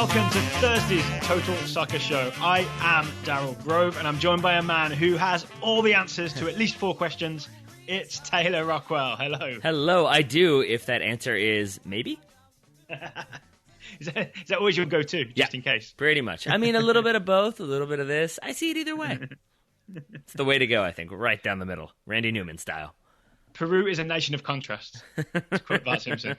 welcome to Thursday's Total Soccer Show. I am Daryl Grove, and I'm joined by a man who has all the answers to at least 4 questions. It's Taylor Rockwell. Hello. Hello, I do, if that answer is maybe. Is that always your go-to, just in case? Pretty much. I mean, a little bit of both, a little bit of this. I see it either way. It's the way to go, I think. Right down the middle. Randy Newman style. Peru is a nation of contrasts, to quote Bart Simpson.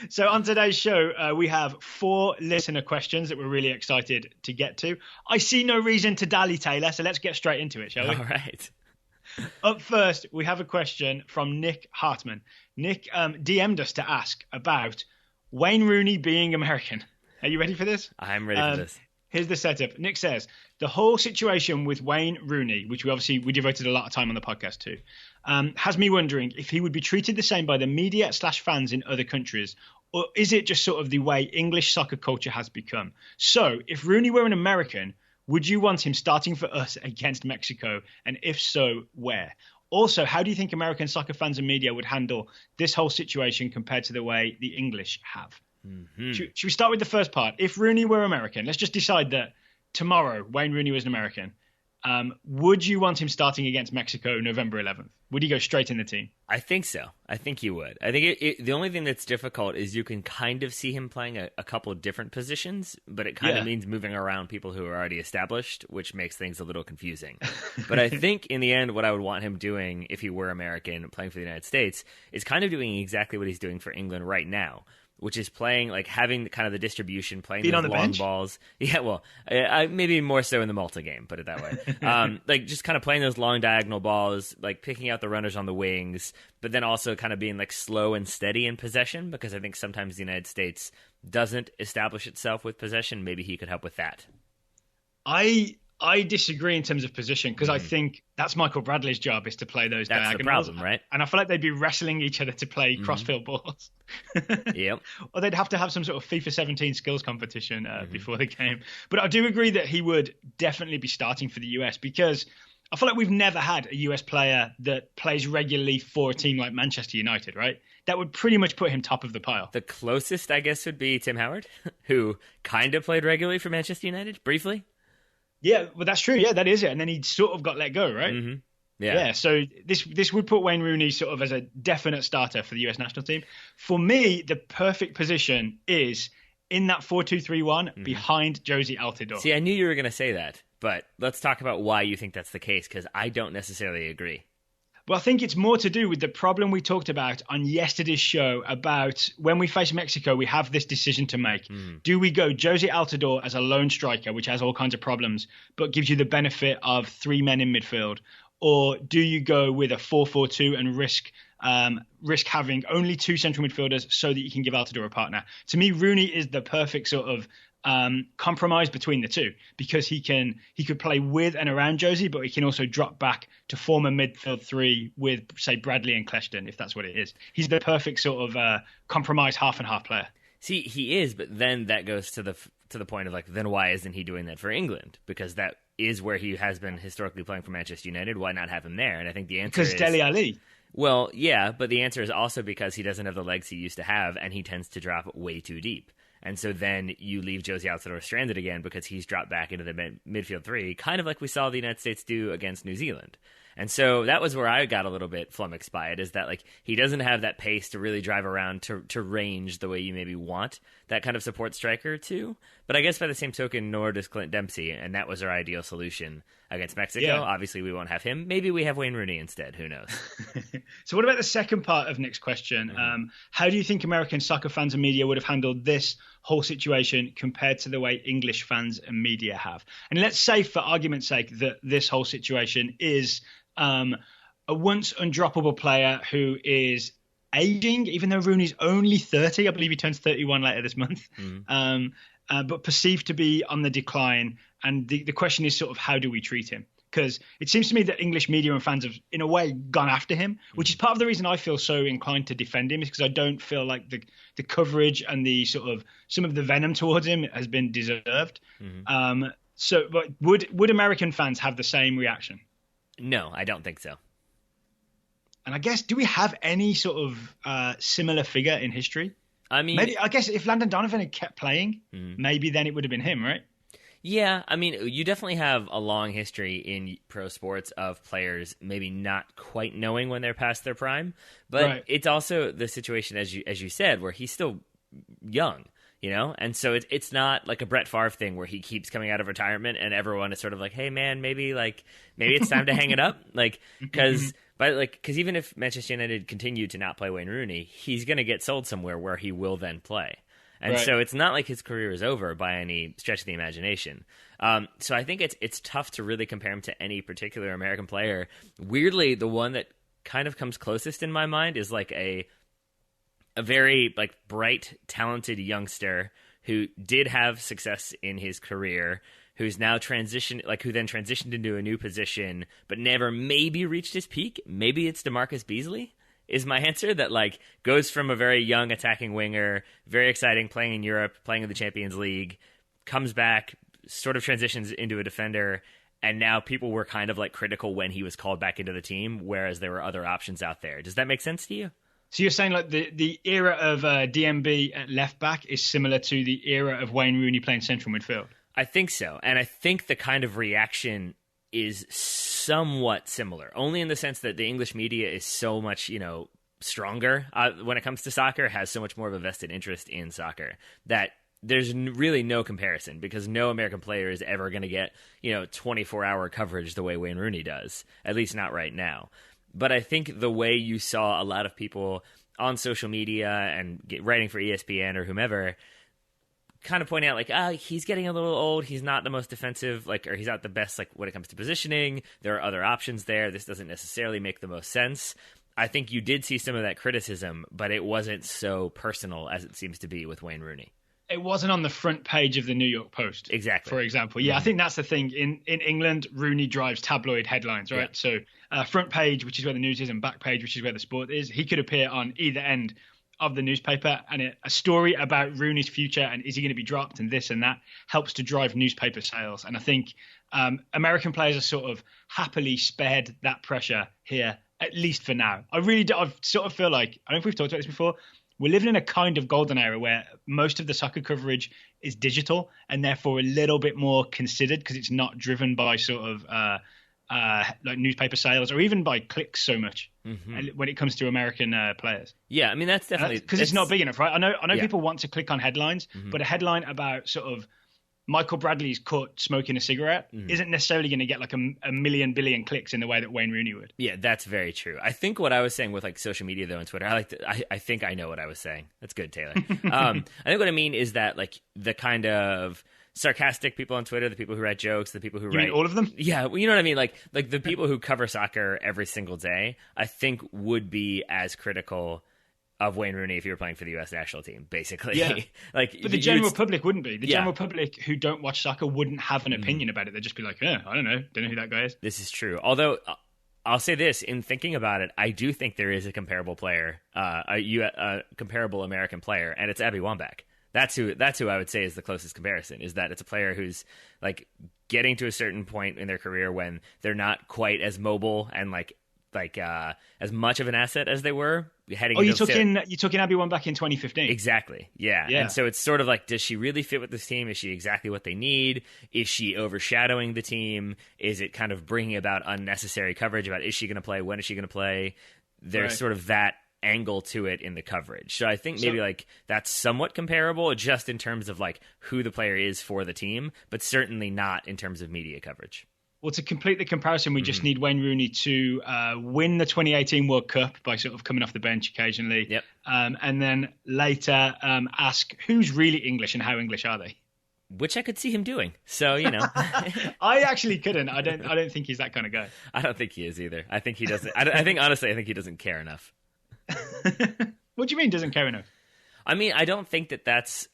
So on today's show, we have 4 listener questions that we're really excited to get to. I see no reason to dally, Taylor, so let's get straight into it, shall we? All right. Up first, we have a question from Nick Hartman. Nick DM'd us to ask about Wayne Rooney being American. Are you ready for this? I'm ready for this. Here's the setup. Nick says, the whole situation with Wayne Rooney, which we devoted a lot of time on the podcast to, has me wondering if he would be treated the same by the media / fans in other countries, or is it just sort of the way English soccer culture has become? So if Rooney were an American, would you want him starting for us against Mexico? And if so, where? Also, how do you think American soccer fans and media would handle this whole situation compared to the way the English have? Mm-hmm. Should we start with the first part? If Rooney were American, let's just decide that tomorrow Wayne Rooney was an American. Would you want him starting against Mexico November 11th? Would he go straight in the team? I think so. I think he would. I think the only thing that's difficult is you can kind of see him playing a couple of different positions, but it kind of means moving around people who are already established, which makes things a little confusing. But I think in the end, what I would want him doing if he were American playing for the United States is kind of doing exactly what he's doing for England right now, which is playing, like having kind of the distribution, playing those long bench? Balls. Yeah, well, maybe more so in the Malta game, put it that way. Like just kind of playing those long diagonal balls, like picking out the runners on the wings, but then also kind of being like slow and steady in possession, because I think sometimes the United States doesn't establish itself with possession. Maybe he could help with that. I disagree in terms of position, because I think that's Michael Bradley's job, is to play those diagonals. That's the problem, right? And I feel like they'd be wrestling each other to play crossfield balls. Yep. Or they'd have to have some sort of FIFA 17 skills competition before the game. But I do agree that he would definitely be starting for the US, because I feel like we've never had a US player that plays regularly for a team like Manchester United, right? That would pretty much put him top of the pile. The closest, I guess, would be Tim Howard, who kind of played regularly for Manchester United, briefly. Yeah, well, that's true. Yeah, that is it. And then he sort of got let go, right? Mm-hmm. Yeah. So this would put Wayne Rooney sort of as a definite starter for the US national team. For me, the perfect position is in that 4-2-3-1 behind Josie Altidore. See, I knew you were going to say that, but let's talk about why you think that's the case, because I don't necessarily agree. Well, I think it's more to do with the problem we talked about on yesterday's show about when we face Mexico, we have this decision to make. Do we go Josie Altidore as a lone striker, which has all kinds of problems, but gives you the benefit of 3 men in midfield? Or do you go with a 4-4-2 and risk having only 2 central midfielders so that you can give Altidore a partner? To me, Rooney is the perfect sort of compromise between the two, because he could play with and around Josie, but he can also drop back to form a midfield 3 with, say, Bradley and Kleshton, if that's what it is. He's the perfect sort of compromise half and half player. See, he is, but then that goes to the point of like, then why isn't he doing that for England? Because that is where he has been historically playing for Manchester United. Why not have him there? And I think the answer is... Because Dele Alli. Well, yeah, but the answer is also because he doesn't have the legs he used to have, and he tends to drop way too deep. And so then you leave Josie Altidore stranded again because he's dropped back into the midfield 3, kind of like we saw the United States do against New Zealand. And so that was where I got a little bit flummoxed by it, is that like he doesn't have that pace to really drive around to range the way you maybe want that kind of support striker to. But I guess by the same token, nor does Clint Dempsey, and that was our ideal solution against Mexico. Yeah. Obviously, we won't have him. Maybe we have Wayne Rooney instead. Who knows? So what about the second part of Nick's question? How do you think American soccer fans and media would have handled this whole situation compared to the way English fans and media have? And let's say, for argument's sake, that this whole situation is a once undroppable player who is aging, even though Rooney's only 30. I believe he turns 31 later this month, but perceived to be on the decline. And the question is sort of, how do we treat him? Because it seems to me that English media and fans have, in a way, gone after him, which is part of the reason I feel so inclined to defend him, is because I don't feel like the coverage and the sort of some of the venom towards him has been deserved. But would American fans have the same reaction? No, I don't think so. And I guess, do we have any sort of similar figure in history I mean, maybe I guess if Landon Donovan had kept playing, maybe then it would have been him, right? Yeah, I mean, you definitely have a long history in pro sports of players maybe not quite knowing when they're past their prime, but it's also the situation as you said where he's still young, you know, and so it's not like a Brett Favre thing where he keeps coming out of retirement and everyone is sort of like, hey man, maybe it's time to hang it up, like because even if Manchester United continue to not play Wayne Rooney, he's going to get sold somewhere where he will then play. And so it's not like his career is over by any stretch of the imagination. So I think it's tough to really compare him to any particular American player. Weirdly, the one that kind of comes closest in my mind is like a very like bright, talented youngster who did have success in his career, who's now who then transitioned into a new position, but never maybe reached his peak. Maybe it's DeMarcus Beasley. Is my answer, that like goes from a very young attacking winger, very exciting, playing in Europe, playing in the Champions League, comes back, sort of transitions into a defender, and now people were kind of like critical when he was called back into the team, whereas there were other options out there. Does that make sense to you? So you're saying like the era of DMB at left back is similar to the era of Wayne Rooney playing central midfield? I think so, and I think the kind of reaction is somewhat similar, only in the sense that the English media is so much, stronger when it comes to soccer, has so much more of a vested interest in soccer, that there's really no comparison, because no American player is ever going to get, 24-hour coverage the way Wayne Rooney does, at least not right now. But I think the way you saw a lot of people on social media and writing for ESPN or whomever kind of pointing out like, he's getting a little old. He's not the most defensive, or he's not the best, when it comes to positioning. There are other options there. This doesn't necessarily make the most sense. I think you did see some of that criticism, but it wasn't so personal as it seems to be with Wayne Rooney. It wasn't on the front page of the New York Post. Exactly. For example. Yeah, I think that's the thing. In England, Rooney drives tabloid headlines, right? Yeah. So front page, which is where the news is, and back page, which is where the sport is. He could appear on either end of the newspaper, and a story about Rooney's future and is he going to be dropped and this and that helps to drive newspaper sales. And I think American players are sort of happily spared that pressure here, at least for now. I sort of feel like, I don't know if we've talked about this before, we're living in a kind of golden era where most of the soccer coverage is digital and therefore a little bit more considered, because it's not driven by sort of like newspaper sales or even by clicks so much when it comes to American players. Yeah, I mean, that's definitely... Because it's not big enough, right? I know people want to click on headlines, but a headline about sort of Michael Bradley's caught smoking a cigarette isn't necessarily going to get like a million billion clicks in the way that Wayne Rooney would. Yeah, that's very true. I think what I was saying with like social media though and Twitter, I think I know what I was saying. That's good, Taylor. I think what I mean is that like the kind of sarcastic people on Twitter, the people who write jokes, the people who You mean all of them? Yeah, well, you know what I mean? Like the people who cover soccer every single day, I think would be as critical of Wayne Rooney if you were playing for the U.S. national team, basically. Yeah. But the general public wouldn't be. The general public who don't watch soccer wouldn't have an opinion about it. They'd just be like, I don't know who that guy is. This is true. Although I'll say this, in thinking about it, I do think there is a comparable player, a comparable American player, and it's Abby Wambach. That's who I would say is the closest comparison, is that it's a player who's like getting to a certain point in their career when they're not quite as mobile and like as much of an asset as they were heading. You took in Abby Wambach in 2015. Exactly. Yeah. And so it's sort of like, does she really fit with this team? Is she exactly what they need? Is she overshadowing the team? Is it kind of bringing about unnecessary coverage about, is she going to play? When is she going to play? There's sort of that angle to it in the coverage. So I think maybe like that's somewhat comparable just in terms of like who the player is for the team, but certainly not in terms of media coverage. Well, to complete the comparison, we just need Wayne Rooney to win the 2018 World Cup by sort of coming off the bench occasionally. Yep. And then later ask who's really English and how English are they? Which I could see him doing. So, I actually couldn't. I don't think he's that kind of guy. I don't think he is either. I think he doesn't. I think he doesn't care enough. What do you mean doesn't care enough? I mean, I don't think that's...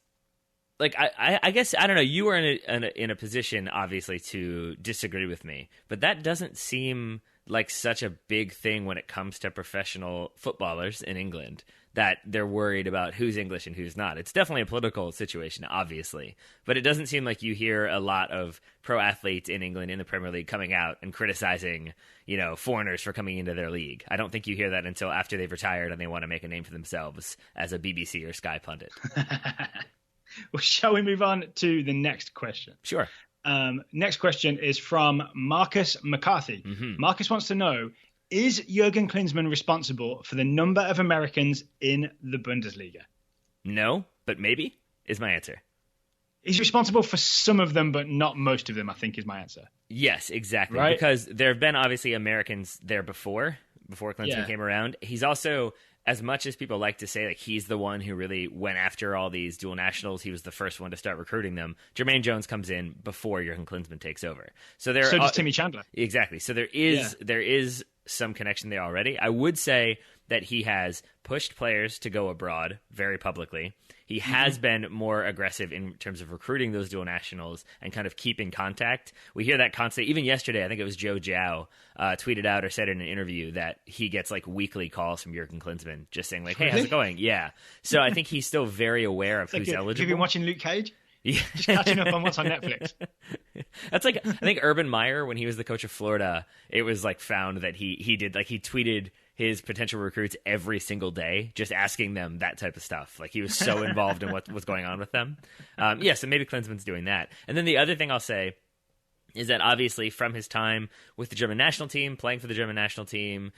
Like, I guess, I don't know, you were in a position, obviously, to disagree with me, but that doesn't seem like such a big thing when it comes to professional footballers in England that they're worried about who's English and who's not. It's definitely a political situation, obviously, but it doesn't seem like you hear a lot of pro athletes in England in the Premier League coming out and criticizing, foreigners for coming into their league. I don't think you hear that until after they've retired and they want to make a name for themselves as a BBC or Sky pundit. Well, shall we move on to the next question? Sure. Next question is from Marcus McCarthy. Marcus wants to know, is Jurgen Klinsmann responsible for the number of Americans in the Bundesliga? No, but maybe is my answer. He's responsible for some of them, but not most of them, I think is my answer. Yes, exactly. Right? Because there have been obviously Americans there before Klinsmann came around. He's also, as much as people like to say, like he's the one who really went after all these dual nationals, he was the first one to start recruiting them. Jermaine Jones comes in before Jurgen Klinsmann takes over. So does Timmy Chandler. Exactly. So there is some connection there already. I would say that he has pushed players to go abroad very publicly. He has been more aggressive in terms of recruiting those dual nationals and kind of keeping contact. We hear that constantly. Even yesterday, I think it was Joe Zhao tweeted out or said in an interview that he gets like weekly calls from Jurgen Klinsmann just saying like, hey, how's it going? Yeah. So I think he's still very aware of who's eligible. Have you been watching Luke Cage? Yeah. Just catching up on what's on Netflix. That's like, I think Urban Meyer, when he was the coach of Florida, it was like found that he tweeted his potential recruits every single day, just asking them that type of stuff. Like he was so involved in what was going on with them. So maybe Klinsmann's doing that. And then the other thing I'll say is that obviously from his time with the German national team, playing for the German national team,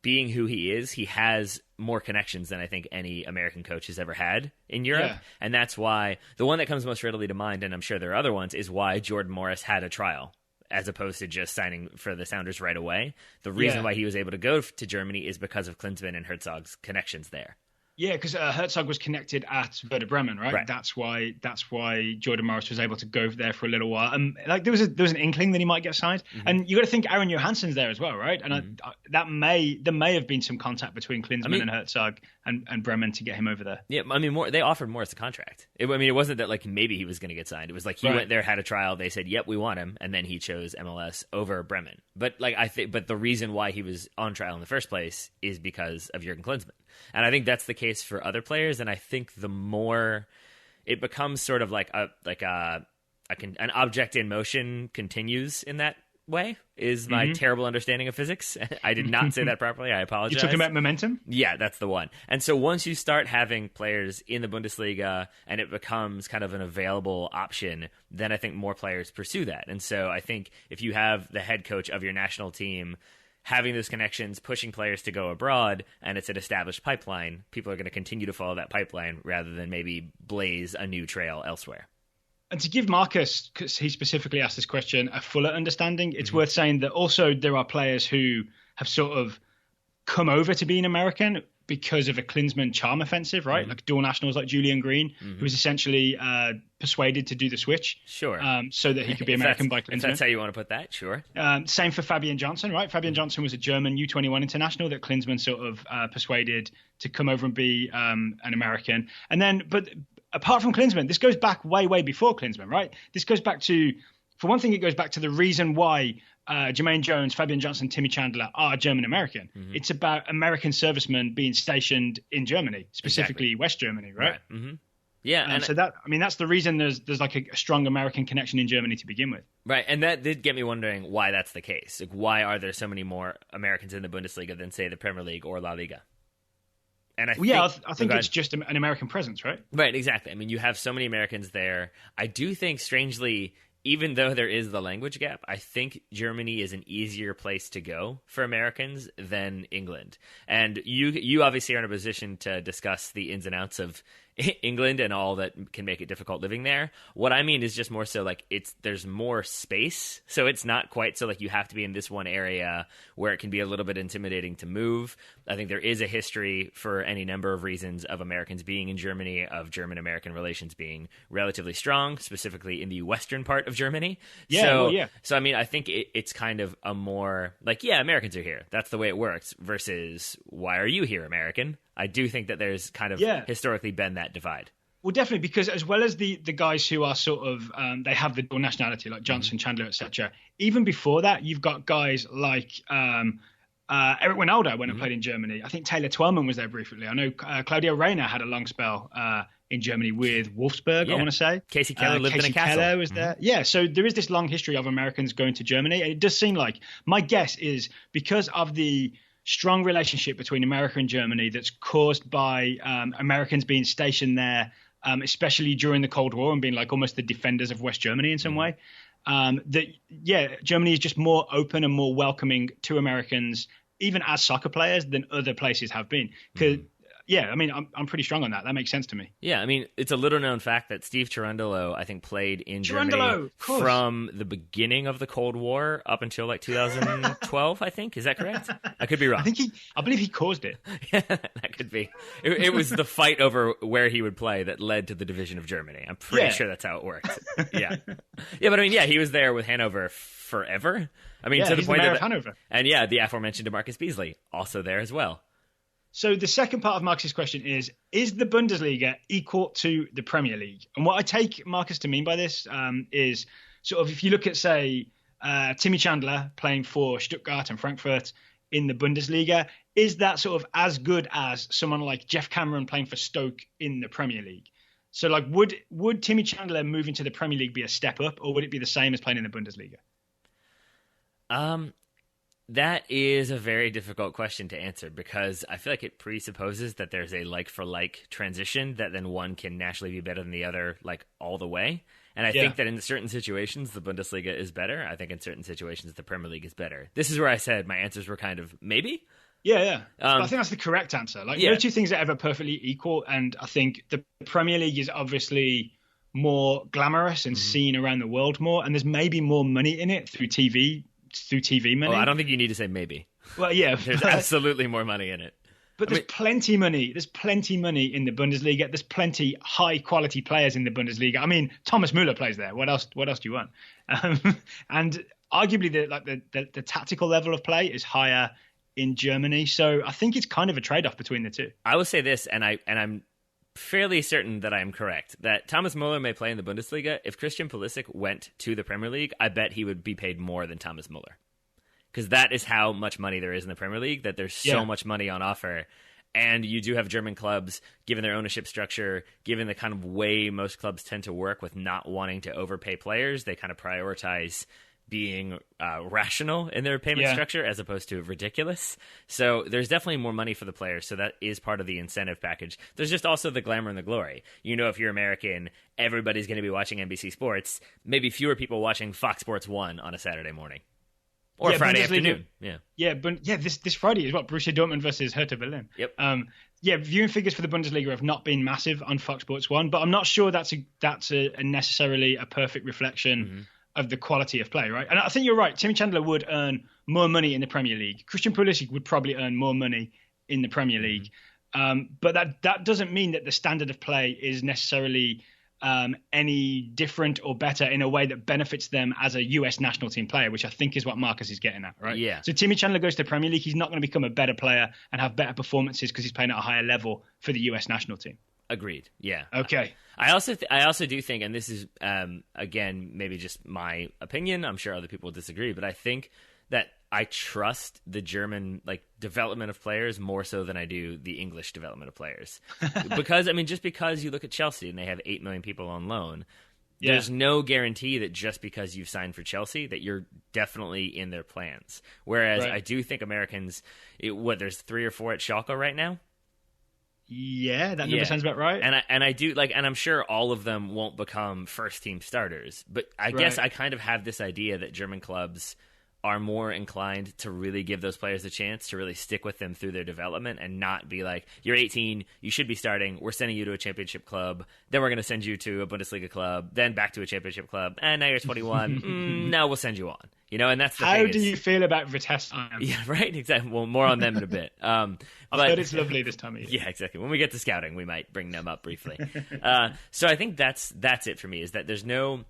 being who he is, he has more connections than I think any American coach has ever had in Europe. Yeah. And that's why the one that comes most readily to mind, and I'm sure there are other ones, is why Jordan Morris had a trial as opposed to just signing for the Sounders right away. The reason why he was able to go to Germany is because of Klinsmann and Herzog's connections there. Yeah, because Herzog was connected at Werder Bremen, right? That's why Jordan Morris was able to go there for a little while. There was an inkling that he might get signed, and you got to think Aaron Johansson's there as well, right? And there may have been some contact between Klinsmann and Herzog and Bremen to get him over there. Yeah, they offered Morris a contract. It wasn't that like maybe he was going to get signed. It was like he went there, had a trial. They said, "Yep, we want him," and then he chose MLS over Bremen. But but the reason why he was on trial in the first place is because of Jurgen Klinsmann. And I think that's the case for other players. And I think the more it becomes sort of like an object in motion continues in that way is my terrible understanding of physics. I did not say that properly. I apologize. You're talking about momentum? Yeah, that's the one. And so once you start having players in the Bundesliga and it becomes kind of an available option, then I think more players pursue that. And so I think if you have the head coach of your national team having those connections, pushing players to go abroad, and it's an established pipeline, people are going to continue to follow that pipeline rather than maybe blaze a new trail elsewhere. And to give Marcus, because he specifically asked this question, a fuller understanding, it's worth saying that also there are players who have sort of come over to being American because of a Klinsmann charm offensive, right? Like dual nationals like Julian Green, who was essentially persuaded to do the switch. Sure. So that he could be American by Klinsmann. If that's how you want to put that, sure. Same for Fabian Johnson, right? Fabian Johnson was a German U21 international that Klinsmann sort of persuaded to come over and be an American. And then, but apart from Klinsmann, this goes back way, way before Klinsmann, right? This goes back to, for one thing, it goes back to the reason why Jermaine Jones, Fabian Johnson, Timmy Chandler are German-American. It's about American servicemen being stationed in Germany, specifically West Germany, right? Yeah. And so that's the reason there's like a strong American connection in Germany to begin with. Right. And that did get me wondering why that's the case. Like, why are there so many more Americans in the Bundesliga than, say, the Premier League or La Liga? And I think it's just an American presence, right? Right, exactly. I mean, you have so many Americans there. I do think, strangely, even though there is the language gap, I think Germany is an easier place to go for Americans than England. And you obviously are in a position to discuss the ins and outs of England and all that can make it difficult living there. What I mean is just more so like there's more space. So it's not quite so like you have to be in this one area where it can be a little bit intimidating to move. I think there is a history for any number of reasons of Americans being in Germany, of German-American relations being relatively strong, specifically in the western part of Germany. So I mean, I think it's kind of a more like, yeah, Americans are here. That's the way it works versus why are you here, American? I do think that there's kind of historically been that divide. Well, definitely, because as well as the guys who are sort of they have the dual nationality, like Johnson, Chandler, etc. Even before that, you've got guys like Eric Wijnaldum when I played in Germany. I think Taylor Twellman was there briefly. I know Claudio Reyna had a long spell in Germany with Wolfsburg, I want to say. Casey Keller lived in a castle. Keller was there. Yeah, so there is this long history of Americans going to Germany. And it does seem like, my guess is because of the strong relationship between America and Germany that's caused by Americans being stationed there, especially during the Cold War and being like almost the defenders of West Germany in some way, Germany is just more open and more welcoming to Americans, even as soccer players, than other places have been. Because I mean, I'm pretty strong on that. That makes sense to me. Yeah, I mean, it's a little known fact that Steve Cherundolo, I think, played in Germany from the beginning of the Cold War up until like 2012, I think. Is that correct? I could be wrong. I believe he caused it. Yeah, that could be. It was the fight over where he would play that led to the division of Germany. I'm pretty sure that's how it worked. Yeah. Yeah, but I mean, he was there with Hanover forever. I mean, to the point of Hanover. And the aforementioned DeMarcus Beasley, also there as well. So the second part of Marcus's question is the Bundesliga equal to the Premier League? And what I take Marcus to mean by this is sort of if you look at, say, Timmy Chandler playing for Stuttgart and Frankfurt in the Bundesliga, is that sort of as good as someone like Jeff Cameron playing for Stoke in the Premier League? So like would Timmy Chandler moving to the Premier League be a step up, or would it be the same as playing in the Bundesliga? That is a very difficult question to answer because I feel like it presupposes that there's a like-for-like transition that then one can naturally be better than the other, like, all the way. And I think that in certain situations, the Bundesliga is better. I think in certain situations, the Premier League is better. This is where I said my answers were kind of maybe. Yeah. I think that's the correct answer. Like, no two things are ever perfectly equal. And I think the Premier League is obviously more glamorous and seen around the world more. And there's maybe more money in it through TV money. I don't think you need to say maybe. Well, yeah. There's absolutely more money in it. But there's plenty money. There's plenty money in the Bundesliga. There's plenty high-quality players in the Bundesliga. I mean, Thomas Müller plays there. What else do you want? And arguably, the tactical level of play is higher in Germany. So I think it's kind of a trade-off between the two. I will say this, and I'm fairly certain that I am correct, that Thomas Müller may play in the Bundesliga. If Christian Pulisic went to the Premier League, I bet he would be paid more than Thomas Müller. Because that is how much money there is in the Premier League, that there's so much money on offer. And you do have German clubs, given their ownership structure, given the kind of way most clubs tend to work with not wanting to overpay players, they kind of prioritize being rational in their payment structure as opposed to ridiculous. So there's definitely more money for the players. So that is part of the incentive package. There's just also the glamour and the glory. You know, if you're American, everybody's going to be watching NBC Sports. Maybe fewer people watching Fox Sports 1 on a Saturday morning. Or Friday afternoon. This Friday is Borussia Dortmund versus Hertha Berlin. Yep. Viewing figures for the Bundesliga have not been massive on Fox Sports 1, but I'm not sure that's necessarily a perfect reflection of the quality of play, right? And I think you're right. Timmy Chandler would earn more money in the Premier League. Christian Pulisic would probably earn more money in the Premier League. But that doesn't mean that the standard of play is necessarily any different or better in a way that benefits them as a US national team player, which I think is what Marcus is getting at, right? Yeah. So Timmy Chandler goes to the Premier League. He's not going to become a better player and have better performances because he's playing at a higher level for the US national team. Agreed. Yeah. Okay. I also do think, and this is again maybe just my opinion, I'm sure other people will disagree, but I think that I trust the German development of players more so than I do the English development of players. Because just because you look at Chelsea and they have 8 million people on loan, there's no guarantee that just because you've signed for Chelsea that you're definitely in their plans. Whereas I do think Americans, there's 3 or 4 at Schalke right now. Yeah, that number sounds about right. And I do and I'm sure all of them won't become first team starters, but I guess I kind of have this idea that German clubs are more inclined to really give those players a chance to really stick with them through their development and not be like, you're 18, you should be starting, we're sending you to a championship club, then we're going to send you to a Bundesliga club, then back to a championship club, and now you're 21, now we'll send you on. And that's the thing. How do you feel about Vitesse? Yeah, right, exactly. Well, more on them in a bit. I've heard it's lovely this time of year. Yeah, exactly. When we get to scouting, we might bring them up briefly. So I think that's it for me, is that there's no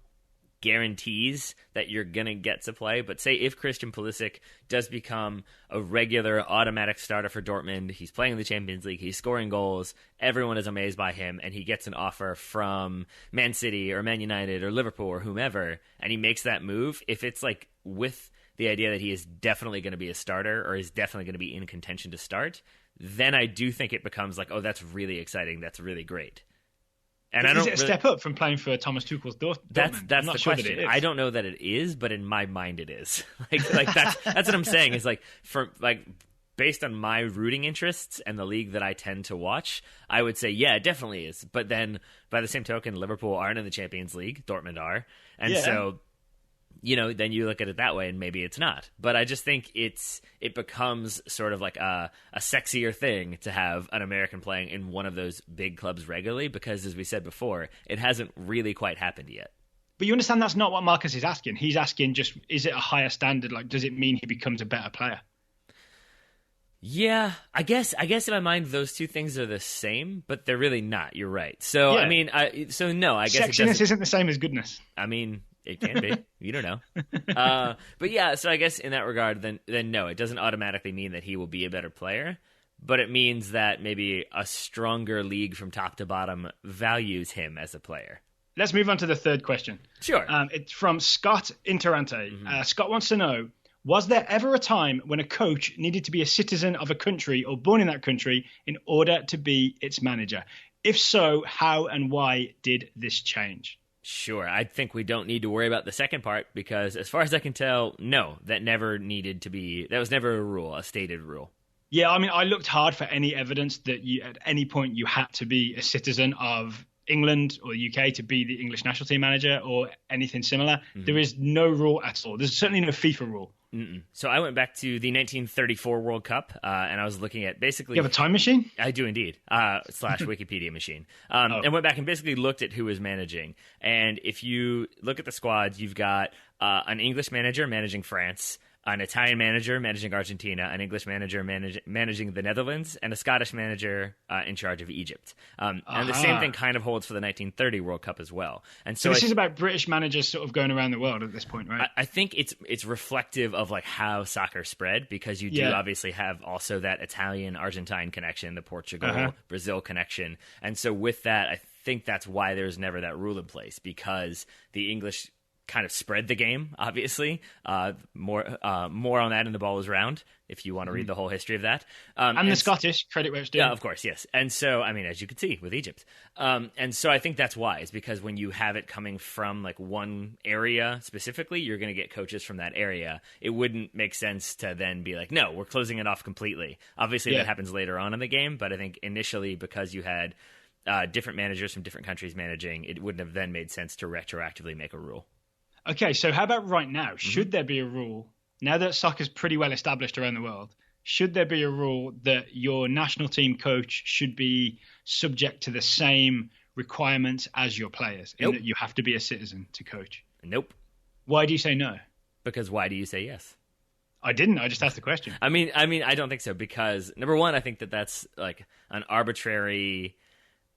guarantees that you're going to get to play. But say if Christian Pulisic does become a regular automatic starter for Dortmund, he's playing in the Champions League, he's scoring goals, everyone is amazed by him, and he gets an offer from Man City or Man United or Liverpool or whomever, and he makes that move, if it's like with the idea that he is definitely going to be a starter or is definitely going to be in contention to start, then I do think it becomes like, oh, that's really exciting, that's really great. And is it a step up from playing for Thomas Tuchel's Dortmund? That's the question. I don't know that it is, but in my mind it is. like that's what I'm saying. Is like based on my rooting interests and the league that I tend to watch, I would say it definitely is. But then by the same token, Liverpool aren't in the Champions League, Dortmund are, and so then you look at it that way, and maybe it's not. But I just think it becomes sort of like a sexier thing to have an American playing in one of those big clubs regularly, because, as we said before, it hasn't really quite happened yet. But you understand that's not what Marcus is asking. He's asking just, is it a higher standard? Like, does it mean he becomes a better player? Yeah, I guess in my mind those two things are the same, but they're really not. You're right. So, yeah. I mean, no, I guess sexiness isn't the same as goodness. I mean, it can be. You don't know. But yeah, so I guess in that regard, then no, it doesn't automatically mean that he will be a better player, but it means that maybe a stronger league from top to bottom values him as a player. Let's move on to the third question. Sure. It's from Scott Interante. Mm-hmm. Scott wants to know, was there ever a time when a coach needed to be a citizen of a country or born in that country in order to be its manager? If so, how and why did this change? Sure. I think we don't need to worry about the second part because, as far as I can tell, no, that never needed to be. That was never a rule, a stated rule. Yeah, I mean, I looked hard for any evidence that at any point you had to be a citizen of England or the UK to be the English national team manager or anything similar. Mm-hmm. There is no rule at all. There's certainly no FIFA rule. Mm-mm. So I went back to the 1934 World Cup, and I was looking at basically... You have a time machine? I do indeed, / Wikipedia machine. And went back and basically looked at who was managing. And if you look at the squads, you've got an English manager managing France, an Italian manager managing Argentina, an English manager managing the Netherlands, and a Scottish manager in charge of Egypt. And the same thing kind of holds for the 1930 World Cup as well. And so this is about British managers sort of going around the world at this point, right? I think it's reflective of like how soccer spread, because you do obviously have also that Italian Argentine connection, the Portugal Brazil connection. And so with that, I think that's why there's never that rule in place, because the English kind of spread the game, obviously. More on that in The Ball Is Round, if you want to read the whole history of that. And the Scottish, credit where it's due. Yeah, of course, yes. And so, I mean, as you can see with Egypt. And so I think that's wise, because when you have it coming from like one area specifically, you're going to get coaches from that area. It wouldn't make sense to then be like, no, we're closing it off completely. Obviously, that happens later on in the game, but I think initially, because you had different managers from different countries managing, it wouldn't have then made sense to retroactively make a rule. Okay, so how about right now? Should there be a rule, now that soccer's pretty well established around the world, should there be a rule that your national team coach should be subject to the same requirements as your players, in that you have to be a citizen to coach? Nope. Why do you say no? Because why do you say yes? I didn't. I just asked the question. I mean, I don't think so, because number one, I think that's like an arbitrary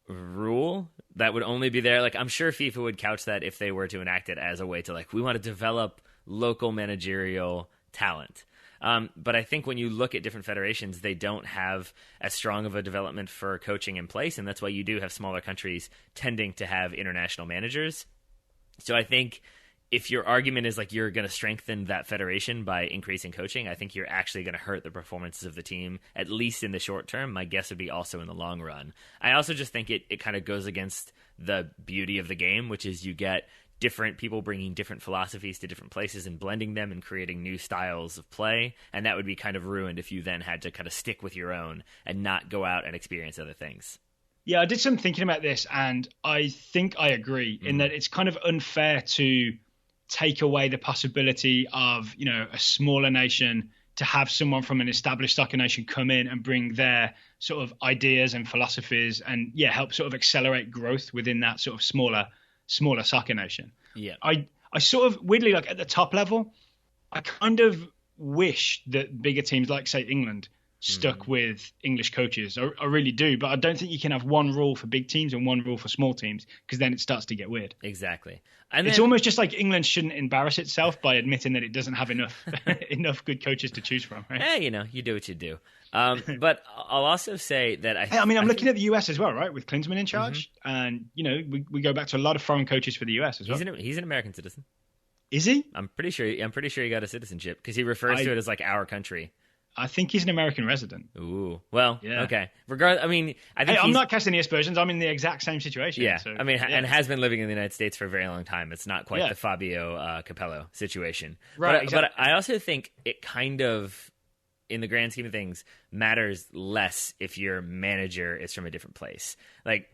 rule that would only be there. Like, I'm sure FIFA would couch that if they were to enact it as a way to like, we want to develop local managerial talent. But I think when you look at different federations, they don't have as strong of a development for coaching in place, and that's why you do have smaller countries tending to have international managers. So I think if your argument is like you're going to strengthen that federation by increasing coaching, I think you're actually going to hurt the performances of the team, at least in the short term. My guess would be also in the long run. I also just think it kind of goes against the beauty of the game, which is you get different people bringing different philosophies to different places and blending them and creating new styles of play. And that would be kind of ruined if you then had to kind of stick with your own and not go out and experience other things. Yeah, I did some thinking about this, and I think I agree in that it's kind of unfair to take away the possibility of, a smaller nation to have someone from an established soccer nation come in and bring their sort of ideas and philosophies and help sort of accelerate growth within that sort of smaller soccer nation. Yeah. I sort of weirdly, like at the top level, I kind of wish that bigger teams like, say, England stuck with English coaches. I really do. But I don't think you can have one rule for big teams and one rule for small teams, because then it starts to get weird. Exactly. And it's almost just like England shouldn't embarrass itself by admitting that it doesn't have enough good coaches to choose from. Right? You do what you do. But I'll also say that I'm looking at the US as well, right? With Klinsmann in charge. And, we go back to a lot of foreign coaches for the US as well. He's an American citizen. Is he? I'm pretty sure he got a citizenship, because he refers to it as like our country. I think he's an American resident. Ooh, well, yeah. Okay. Regardless, I think I'm not casting any aspersions. I'm in the exact same situation. Yeah, so, and has been living in the United States for a very long time. It's not quite the Fabio Capello situation, right? But I also think it kind of, in the grand scheme of things, matters less if your manager is from a different place. Like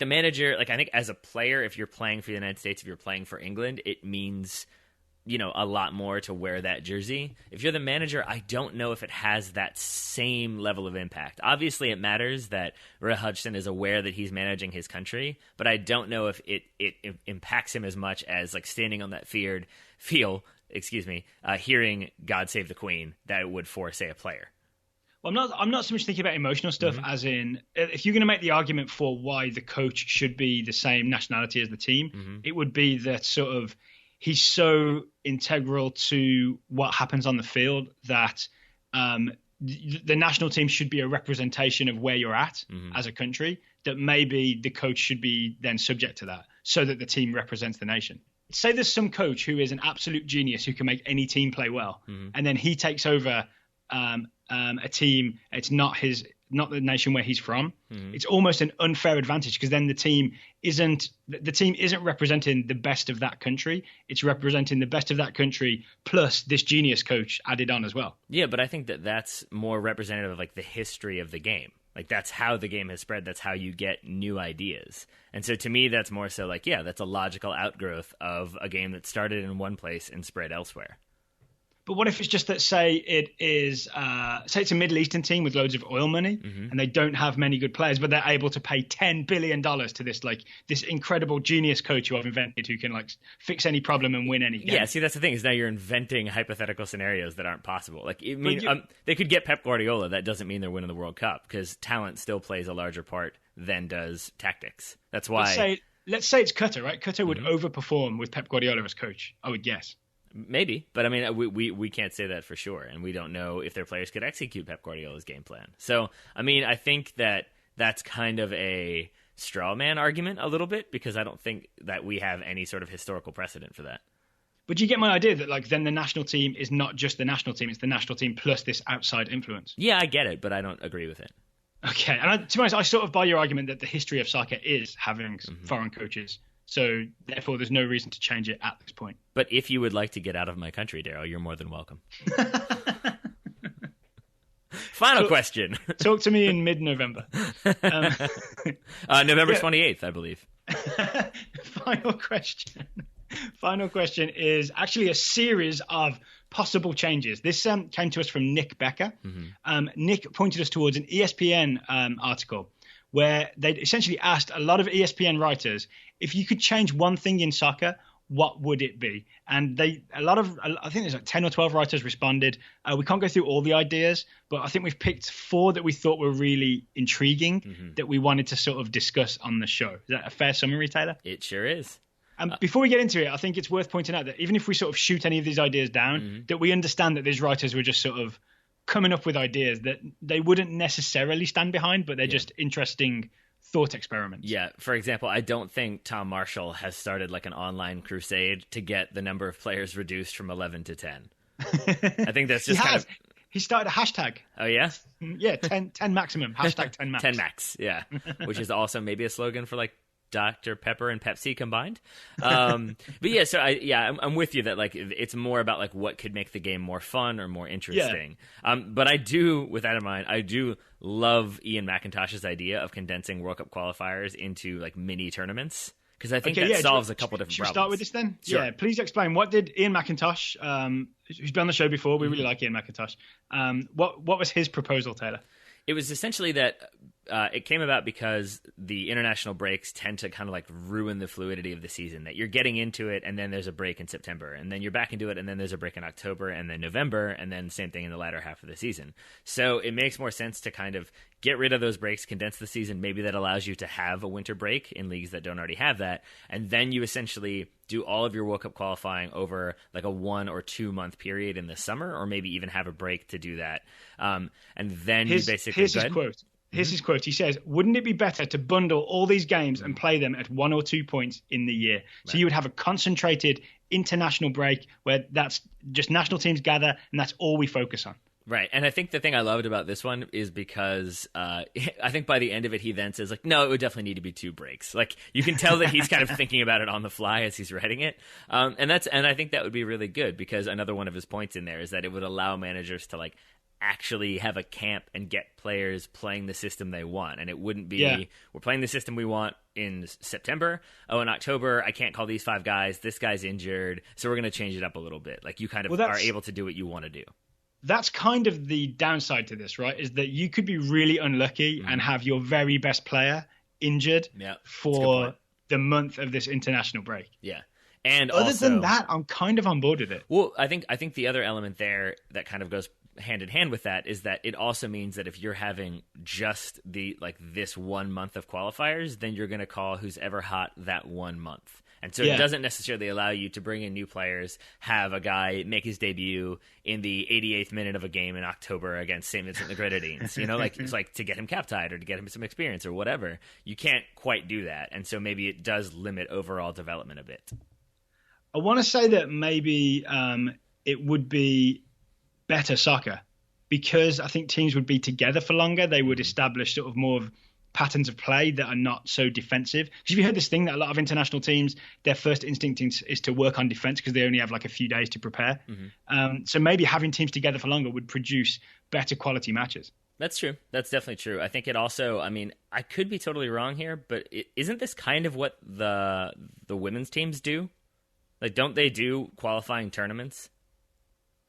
the manager, I think as a player, if you're playing for the United States, if you're playing for England, it means a lot more to wear that jersey. If you're the manager, I don't know if it has that same level of impact. Obviously, it matters that Roy Hodgson is aware that he's managing his country, but I don't know if it impacts him as much as standing on that field, hearing "God Save the Queen" that it would for, say, a player. Well, I'm not so much thinking about emotional stuff, as in, if you're going to make the argument for why the coach should be the same nationality as the team, it would be that sort of he's so integral to what happens on the field that the national team should be a representation of where you're at as a country, that maybe the coach should be then subject to that so that the team represents the nation. Say there's some coach who is an absolute genius who can make any team play well, and then he takes over a team. It's not the nation where he's from. It's almost an unfair advantage, because then the team isn't representing the best of that country. It's representing the best of that country plus this genius coach added on as well. Yeah, but I think that's more representative of the history of the game. That's how the game has spread. That's how you get new ideas. And so to me, that's more so that's a logical outgrowth of a game that started in one place and spread elsewhere. But what if it's just that, say it's a Middle Eastern team with loads of oil money, and they don't have many good players, but they're able to pay $10 billion to this incredible genius coach who I've invented, who can fix any problem and win any game. Yeah, see, that's the thing, is now you're inventing hypothetical scenarios that aren't possible. They could get Pep Guardiola. That doesn't mean they're winning the World Cup, because talent still plays a larger part than does tactics. That's why. Let's say it's Qatar, right? Qatar would overperform with Pep Guardiola as coach, I would guess. Maybe, but we can't say that for sure, and we don't know if their players could execute Pep Guardiola's game plan. So, I think that's kind of a straw man argument a little bit, because I don't think that we have any sort of historical precedent for that. But do you get my idea that then the national team is not just the national team, it's the national team plus this outside influence? Yeah, I get it, but I don't agree with it. Okay, and to be honest, I sort of buy your argument that the history of soccer is having foreign coaches. So, therefore, there's no reason to change it at this point. But if you would like to get out of my country, Daryl, you're more than welcome. Final question. Talk to me in mid-November. November 28th, I believe. Final question is actually a series of possible changes. This came to us from Nick Becker. Nick pointed us towards an ESPN article where they essentially asked a lot of ESPN writers, if you could change one thing in soccer, what would it be? And I think there's 10 or 12 writers responded. We can't go through all the ideas, but I think we've picked 4 that we thought were really intriguing that we wanted to sort of discuss on the show. Is that a fair summary, Taylor? It sure is. Before we get into it, I think it's worth pointing out that even if we sort of shoot any of these ideas down, that we understand that these writers were just sort of coming up with ideas that they wouldn't necessarily stand behind, but they're just interesting thought experiments. Yeah. For example, I don't think Tom Marshall has started an online crusade to get the number of players reduced from 11 to 10. I think that's just He started a hashtag. Oh, yeah? Yeah, 10 maximum. Hashtag 10 max. 10 max, yeah. Which is also maybe a slogan for Dr. Pepper and Pepsi combined. But yeah, so I'm with you that it's more about what could make the game more fun or more interesting. Yeah. But I do, with that in mind, I do love Ian McIntosh's idea of condensing World Cup qualifiers into mini tournaments, because I think solves a couple different problems. Should we start with this then? Sure. Yeah, please explain. What did Ian McIntosh, who's been on the show before, we really like Ian McIntosh, what was his proposal, Taylor? It was essentially that it came about because the international breaks tend to kind of like ruin the fluidity of the season, that you're getting into it and then there's a break in September and then you're back into it and then there's a break in October and then November and then same thing in the latter half of the season. So it makes more sense to kind of get rid of those breaks, condense the season. Maybe that allows you to have a winter break in leagues that don't already have that. And then you essentially do all of your World Cup qualifying over like a 1 or 2 month period in the summer, or maybe even have a break to do that. And then you basically... Here's his quote. Here's his quote. He says, "Wouldn't it be better to bundle all these games and play them at 1 or 2 points in the year? So you would have a concentrated international break where that's just national teams gather and that's all we focus on." Right. And I think the thing I loved about this one is because I think by the end of it, he then says, like, no, it would definitely need to be 2 breaks. Like, you can tell that he's kind of thinking about it on the fly as he's writing it. And I think that would be really good, because another one of his points in there is that it would allow managers to, like, actually have a camp and get players playing the system they want. And it wouldn't be, we're playing the system we want in September. Oh, in October, I can't call these 5 guys. This guy's injured. So we're going to change it up a little bit. Like, you kind of are able to do what you want to do. That's kind of the downside to this, right? Is that you could be really unlucky and have your very best player injured for the month of this international break. Yeah. And other than that, I'm kind of on board with it. Well, I think the other element there that kind of goes hand in hand with that is that it also means that if you're having just this 1 month of qualifiers, then you're going to call who's ever hot that 1 month. And so it doesn't necessarily allow you to bring in new players, have a guy make his debut in the 88th minute of a game in October against St. Vincent and the Grenadines, it's like to get him cap-tied or to get him some experience or whatever. You can't quite do that. And so maybe it does limit overall development a bit. I want to say that maybe it would be better soccer, because I think teams would be together for longer. They would establish sort of more of patterns of play that are not so defensive. Because you heard this thing that a lot of international teams, their first instinct is to work on defense because they only have like a few days to prepare. So maybe having teams together for longer would produce better quality matches. That's true. That's definitely true. I think it also, I could be totally wrong here, but isn't this kind of what the women's teams do? Like, don't they do qualifying tournaments?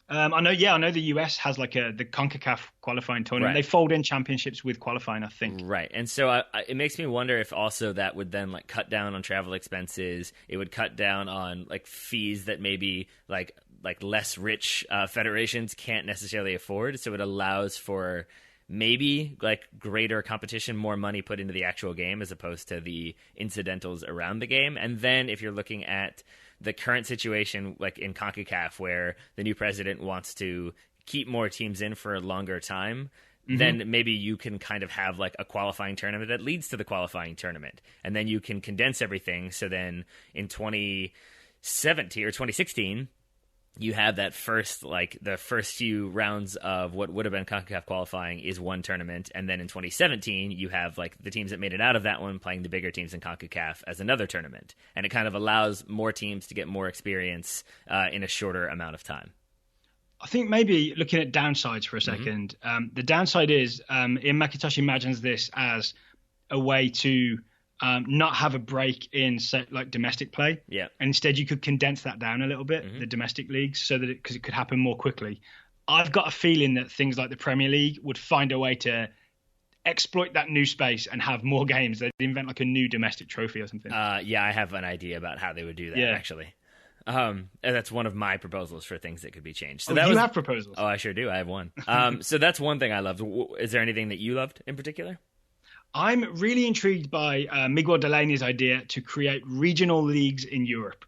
I know the US has like the CONCACAF qualifying tournament. Right. They fold in championships with qualifying, I think. Right. And so it makes me wonder if also that would then like cut down on travel expenses. It would cut down on like fees that maybe like less rich federations can't necessarily afford. So it allows for maybe like greater competition, more money put into the actual game as opposed to the incidentals around the game. And then if you're looking at the current situation, like in CONCACAF, where the new president wants to keep more teams in for a longer time, then maybe you can kind of have like a qualifying tournament that leads to the qualifying tournament. And then you can condense everything. So then in 2017 or 2016, you have that the first few rounds of what would have been CONCACAF qualifying is one tournament. And then in 2017, you have like the teams that made it out of that one playing the bigger teams in CONCACAF as another tournament. And it kind of allows more teams to get more experience in a shorter amount of time. I think maybe looking at downsides for a second, the downside is Ian McIntosh imagines this as a way to not have a break in like domestic play. Yeah. And instead you could condense that down a little bit, the domestic leagues, so that because it could happen more quickly. I've got a feeling that things like the Premier League would find a way to exploit that new space and have more games. They'd invent like a new domestic trophy or something. Yeah, I have an idea about how they would do that, actually. And that's one of my proposals for things that could be changed. So you have proposals? Oh, I sure do. I have one. So that's one thing I loved. Is there anything that you loved in particular? I'm really intrigued by Miguel Delaney's idea to create regional leagues in Europe.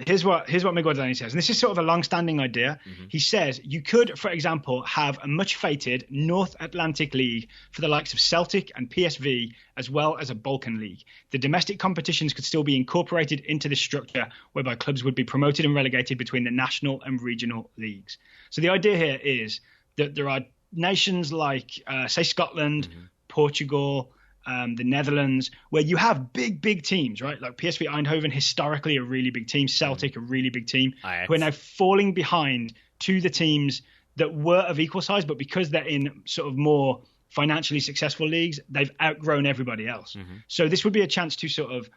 Here's what Miguel Delaney says, and this is sort of a long-standing idea. He says you could, for example, have a much-feted North Atlantic League for the likes of Celtic and PSV, as well as a Balkan League. The domestic competitions could still be incorporated into this structure, whereby clubs would be promoted and relegated between the national and regional leagues. So the idea here is that there are nations like, say, Scotland, Portugal, the Netherlands, where you have big teams, right? Like PSV Eindhoven, historically a really big team, Celtic, a really big team, who are now falling behind to the teams that were of equal size, but because they're in sort of more financially successful leagues, they've outgrown everybody else. So this would be a chance to sort of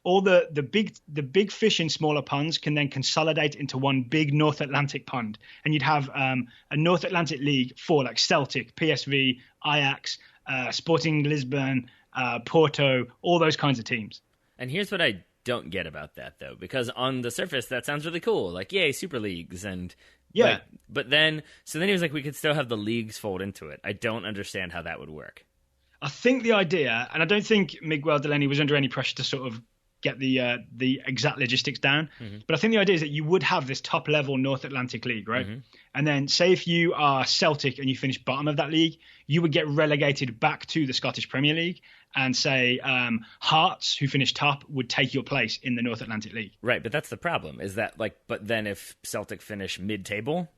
all the big fish in smaller ponds can then consolidate into one big North Atlantic pond, and you'd have a North Atlantic League for like Celtic, PSV, Ajax, Sporting Lisbon, Porto, all those kinds of teams. And here's what I don't get about that, though, because on the surface, that sounds really cool. Like, yay, Super Leagues. And yeah. But then he was like, we could still have the leagues fold into it. I don't understand how that would work. I think the idea, and I don't think Miguel Delaney was under any pressure to sort of get the exact logistics down, but I think the idea is that you would have this top level North Atlantic League, right? And then say if you are Celtic and you finish bottom of that league, you would get relegated back to the Scottish Premier League, and say Hearts, who finished top, would take your place in the North Atlantic League. Right, but that's the problem, is that, like, but then if Celtic finish mid-table,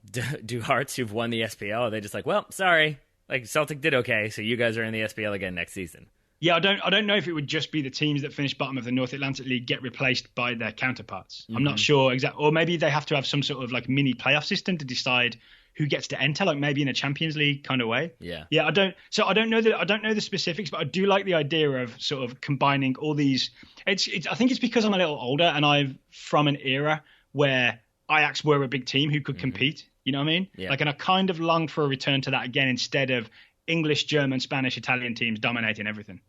do Hearts, who've won the SPL, are they just like, well, sorry, like, Celtic did okay, so you guys are in the SPL again next season? Yeah, I don't know if it would just be the teams that finish bottom of the North Atlantic League get replaced by their counterparts. I'm not sure exactly, or maybe they have to have some sort of like mini playoff system to decide who gets to enter, like maybe in a Champions League kind of way. Yeah. I don't know the specifics, but I do like the idea of sort of combining all these. I think it's because I'm a little older and I'm from an era where Ajax were a big team who could compete. You know what I mean? Yeah. Like, and I kind of longed for a return to that again, instead of English, German, Spanish, Italian teams dominating everything.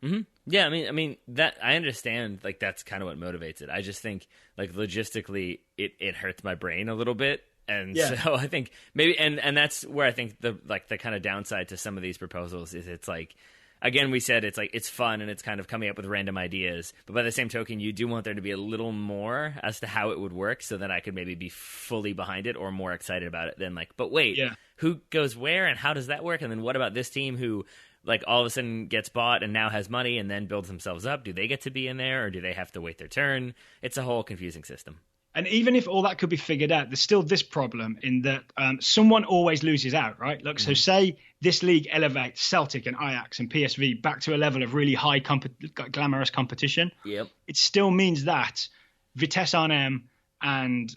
Yeah, I mean that I understand. Like, that's kind of what motivates it. I just think, like, logistically, it hurts my brain a little bit, and so I think maybe, and that's where I think the kind of downside to some of these proposals is it's like, again, we said it's like it's fun and it's kind of coming up with random ideas, but by the same token, you do want there to be a little more as to how it would work, so that I could maybe be fully behind it or more excited about it than like, but wait, who goes where and how does that work? And then what about this team who, like, all of a sudden gets bought and now has money and then builds themselves up? Do they get to be in there, or do they have to wait their turn? It's a whole confusing system. And even if all that could be figured out, there's still this problem in that someone always loses out, right? Look, so say this league elevates Celtic and Ajax and PSV back to a level of really high glamorous competition. Yep. It still means that Vitesse Arnhem and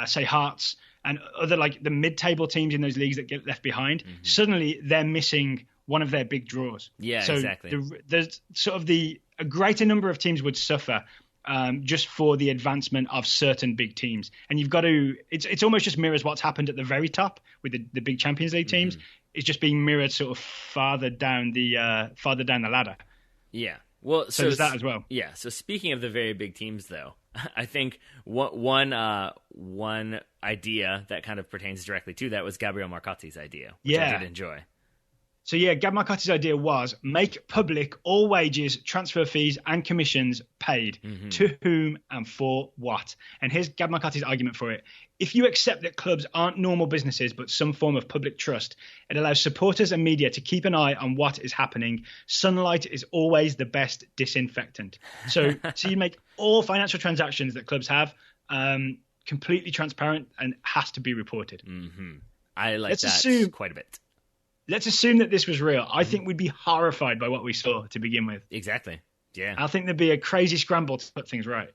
say Hearts and other, like, the mid-table teams in those leagues that get left behind, suddenly they're missing one of their big draws. Yeah, so exactly. There's sort of a greater number of teams would suffer just for the advancement of certain big teams. And you've got to, it's almost just mirrors what's happened at the very top with the big Champions League teams. It's just being mirrored sort of farther down the ladder. Yeah. Well, so there's that as well. Yeah. So speaking of the very big teams, though, I think one idea that kind of pertains directly to that was Gabriel Marcotti's idea, which I did enjoy. So yeah, Gab Marcotti's idea was make public all wages, transfer fees, and commissions paid. To whom and for what? And here's Gab Marcotti's argument for it. If you accept that clubs aren't normal businesses but some form of public trust, it allows supporters and media to keep an eye on what is happening. Sunlight is always the best disinfectant. So you make all financial transactions that clubs have completely transparent and has to be reported. I like that quite a bit. Let's assume that this was real. I think we'd be horrified by what we saw to begin with. Exactly. Yeah. I think there'd be a crazy scramble to put things right.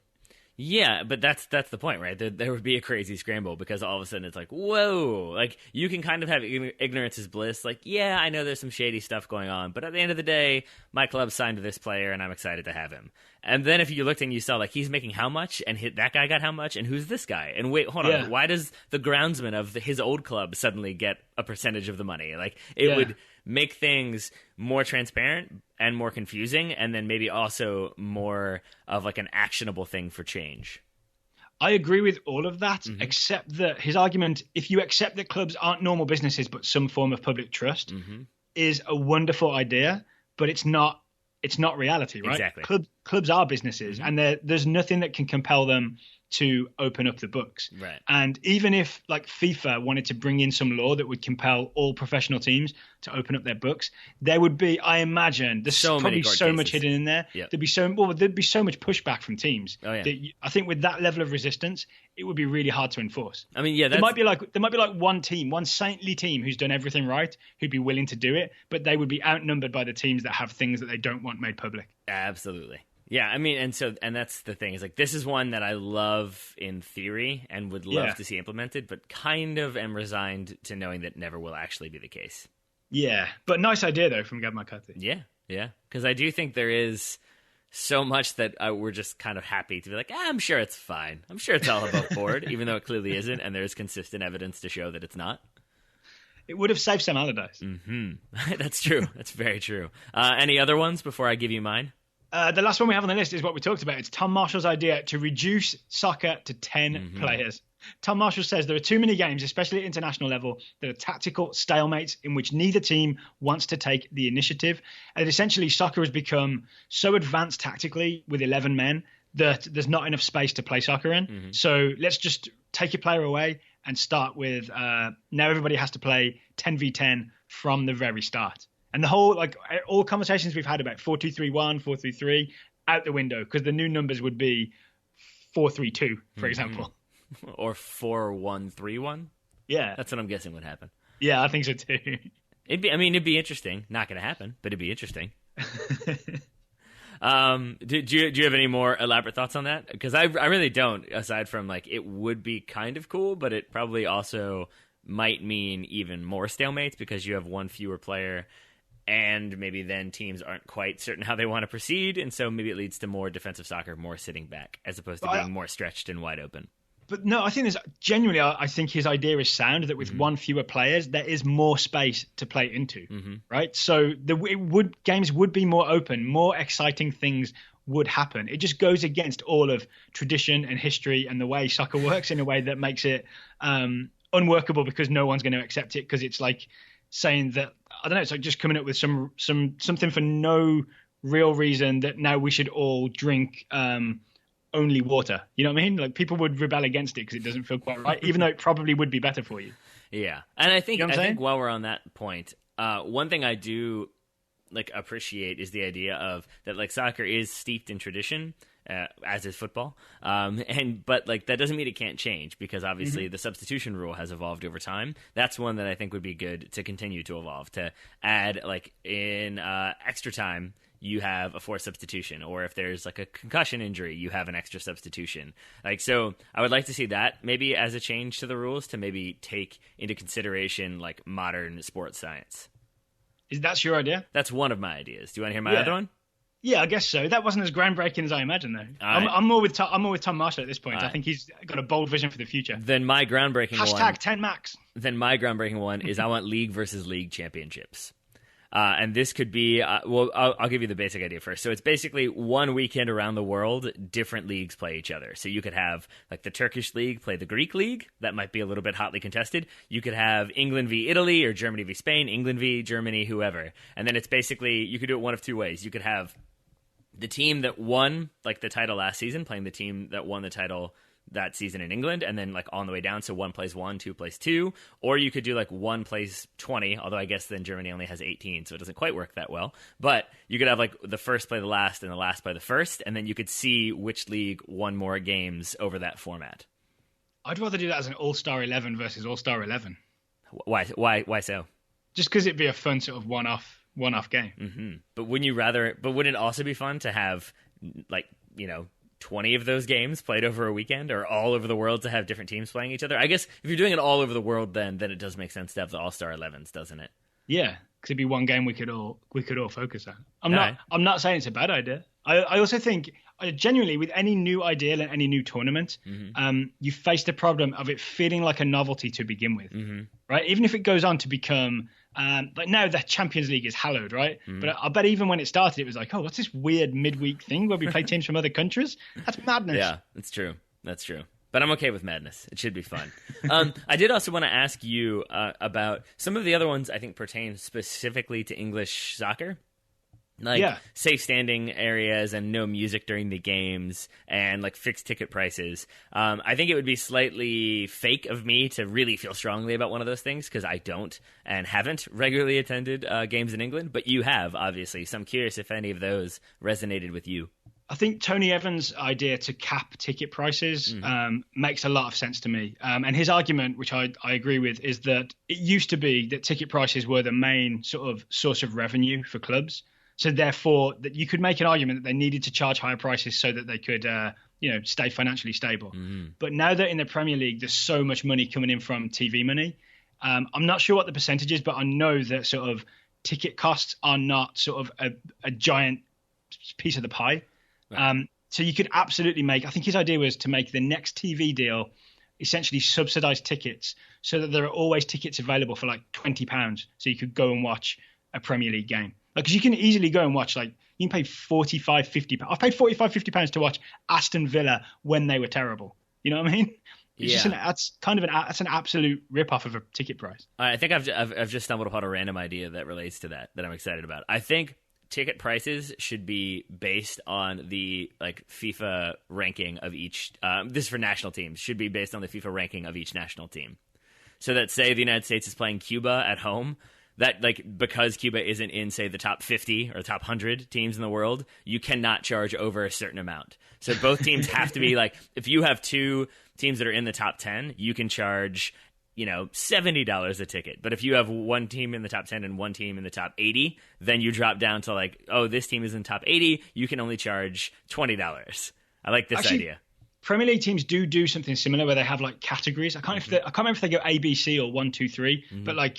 Yeah, but that's the point, right? There would be a crazy scramble because all of a sudden it's like, whoa, like you can kind of have ignorance is bliss. Like, yeah, I know there's some shady stuff going on, but at the end of the day, my club signed this player and I'm excited to have him. And then if you looked and you saw like he's making how much and that guy got how much and who's this guy? And wait, hold on, why does the groundsman of his old club suddenly get a percentage of the money? Like it would make things more transparent and more confusing, and then maybe also more of like an actionable thing for change. I agree with all of that, except that his argument, if you accept that clubs aren't normal businesses but some form of public trust, is a wonderful idea, but it's not reality, right? Exactly. Clubs are businesses, and there's nothing that can compel them to open up the books. Right. And even if like FIFA wanted to bring in some law that would compel all professional teams to open up their books, there would be, I imagine, there's probably so much hidden in there. Yep. There'd be so much pushback from teams. Oh, yeah. That I think with that level of resistance, it would be really hard to enforce. I mean, yeah, there might be like one team, one saintly team who's done everything right, who'd be willing to do it, but they would be outnumbered by the teams that have things that they don't want made public. Absolutely. Yeah, I mean, and that's the thing. Is like this is one that I love in theory and would love to see implemented, but kind of am resigned to knowing that never will actually be the case. Yeah, but nice idea though from Gab Marcotti. Yeah, because I do think there is so much that we're just kind of happy to be like, I'm sure it's fine. I'm sure it's all above board, even though it clearly isn't, and there's consistent evidence to show that it's not. It would have saved Sam Allardyce. That's true. That's very true. Any other ones before I give you mine? The last one we have on the list is what we talked about. It's Tom Marshall's idea to reduce soccer to 10 players. Tom Marshall says there are too many games, especially at international level, that are tactical stalemates in which neither team wants to take the initiative. And essentially, soccer has become so advanced tactically with 11 men that there's not enough space to play soccer in. So let's just take a player away and start with now everybody has to play 10v10 from the very start. And the whole, like, all conversations we've had about 4-2-3-1, 4-3-3, out the window, because the new numbers would be 4-3-2, for example. Or 4-1-3-1? Yeah. That's what I'm guessing would happen. Yeah, I think so too. It'd be interesting. Not going to happen, but it'd be interesting. Do you have any more elaborate thoughts on that? Because I really don't, aside from, like, it would be kind of cool, but it probably also might mean even more stalemates because you have one fewer player, and maybe then teams aren't quite certain how they want to proceed, and so maybe it leads to more defensive soccer, more sitting back, as opposed to being more stretched and wide open. But no, I think there's genuinely, I think his idea is sound, that with one fewer players, there is more space to play into, right? So games would be more open, more exciting things would happen. It just goes against all of tradition and history and the way soccer works in a way that makes it unworkable, because no one's going to accept it, because it's like saying that, I don't know, it's like just coming up with something for no real reason, that now we should all drink only water. You know what I mean? Like, people would rebel against it because it doesn't feel quite right, even though it probably would be better for you. Yeah. And I think, you know I think while we're on that point, one thing I do like appreciate is the idea of that, like, soccer is steeped in tradition, as is football. But like, that doesn't mean it can't change, because obviously the substitution rule has evolved over time. That's one that I think would be good to continue to evolve, to add, like, in extra time, you have a forced substitution, or if there's like a concussion injury, you have an extra substitution. Like, so I would like to see that maybe as a change to the rules, to maybe take into consideration like modern sports science. That's your idea? That's one of my ideas. Do you want to hear my other one? Yeah, I guess so. That wasn't as groundbreaking as I imagined, though. I'm more with Tom Marshall at this point. I think he's got a bold vision for the future. Then my groundbreaking one. 10 max. Then my groundbreaking one is I want league versus league championships. And this could be, I'll give you the basic idea first. So it's basically one weekend around the world, different leagues play each other. So you could have like the Turkish league play the Greek league. That might be a little bit hotly contested. You could have England v Italy, or Germany v Spain, England v Germany, whoever. And then it's basically, you could do it one of two ways. You could have the team that won like the title last season playing the team that won the title that season in England, and then like on the way down, so 1 plays 1, 2 plays 2, or you could do like 1 plays 20, although I guess then Germany only has 18, so it doesn't quite work that well. But you could have like the first play the last and the last play the first, and then you could see which league won more games over that format. I'd rather do that as an All-Star 11 versus All-Star 11. Why so? Just because it'd be a fun sort of one-off game. But wouldn't it also be fun to have, like, 20 of those games played over a weekend, or all over the world, to have different teams playing each other? I guess if you're doing it all over the world, then it does make sense to have the All-Star 11s, doesn't it? Yeah, because it'd be one game we could all focus on. I'm not saying it's a bad idea. I also think, genuinely, with any new idea and any new tournament, you face the problem of it feeling like a novelty to begin with, right? Even if it goes on to become, like now the Champions League is hallowed, right? But I bet even when it started, it was like, oh, what's this weird midweek thing where we play teams from other countries? That's madness. Yeah, that's true. But I'm okay with madness. It should be fun. I did also want to ask you about some of the other ones I think pertain specifically to English soccer. Like safe standing areas and no music during the games and like fixed ticket prices. I think it would be slightly fake of me to really feel strongly about one of those things, because I don't and haven't regularly attended games in England, but you have, obviously. So I'm curious if any of those resonated with you. I think Tony Evans' idea to cap ticket prices makes a lot of sense to me. And his argument, which I agree with, is that it used to be that ticket prices were the main sort of source of revenue for clubs. So therefore, that you could make an argument that they needed to charge higher prices so that they could, stay financially stable. But now that in the Premier League, there's so much money coming in from TV money. I'm not sure what the percentage is, but I know that sort of ticket costs are not sort of a giant piece of the pie. Right. So you could absolutely I think his idea was to make the next TV deal essentially subsidized tickets so that there are always tickets available for like £20, so you could go and watch a Premier League game. Like, because you can easily go and watch, like, you can pay £45-50. I've paid £45-50 to watch Aston Villa when they were terrible. You know what I mean? It's that's an absolute rip-off of a ticket price. I think I've just stumbled upon a random idea that relates to that I'm excited about. I think ticket prices should be based on the like FIFA ranking of each. This is for national teams. Should be based on the FIFA ranking of each national team. So that, say the United States is playing Cuba at home, that, like, because Cuba isn't in, say, the top 50 or top 100 teams in the world, you cannot charge over a certain amount. So both teams have to be like, if you have two teams that are in the top 10, you can charge, $70 a ticket. But if you have one team in the top 10 and one team in the top 80, then you drop down to like, oh, this team is in top 80, you can only charge $20. I like this idea. Premier League teams do something similar where they have like categories. I can't remember if they go A, B, C or 1, 2, 3. Mm-hmm. But like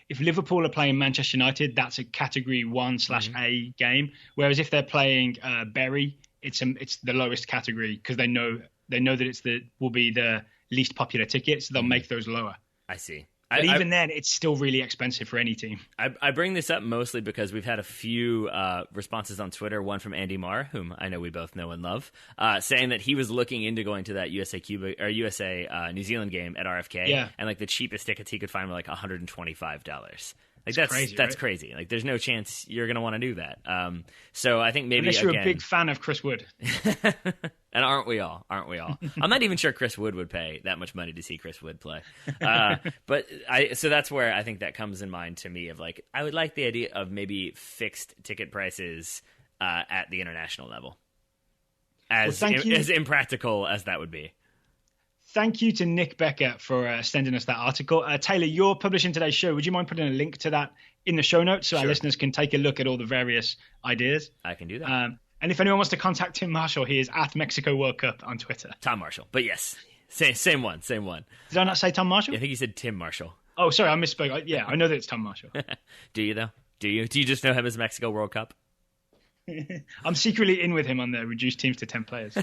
if Liverpool are playing Manchester United, that's a category 1/A game. Whereas if they're playing Bury, it's the lowest category because they know that will be the least popular tickets. So they'll make those lower. I see. But even then, it's still really expensive for any team. I bring this up mostly because we've had a few responses on Twitter, one from Andy Marr, whom I know we both know and love, saying that he was looking into going to that USA New Zealand game at RFK, and like the cheapest tickets he could find were like $125. Like that's crazy. Like there's no chance you're going to want to do that. So I think maybe unless you're a big fan of Chris Wood. And aren't we all? I'm not even sure Chris Wood would pay that much money to see Chris Wood play. So that's where I think that comes in mind to me of like, I would like the idea of maybe fixed ticket prices at the international level. As impractical as that would be. Thank you to Nick Becker for sending us that article. Taylor, you're publishing today's show. Would you mind putting a link to that in the show notes so our listeners can take a look at all the various ideas? I can do that. And if anyone wants to contact Tim Marshall, he is at Mexico World Cup on Twitter. Tom Marshall. But yes, same one. Did I not say Tom Marshall? I think you said Tim Marshall. Oh, sorry, I misspoke. I know that it's Tom Marshall. Do you, though? Do you just know him as Mexico World Cup? I'm secretly in with him on the reduced teams to 10 players.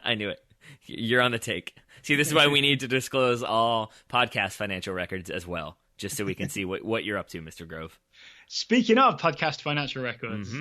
I knew it. You're on the take. See, this is why we need to disclose all podcast financial records as well, just so we can see what you're up to, Mr. Grove. Speaking of podcast financial records,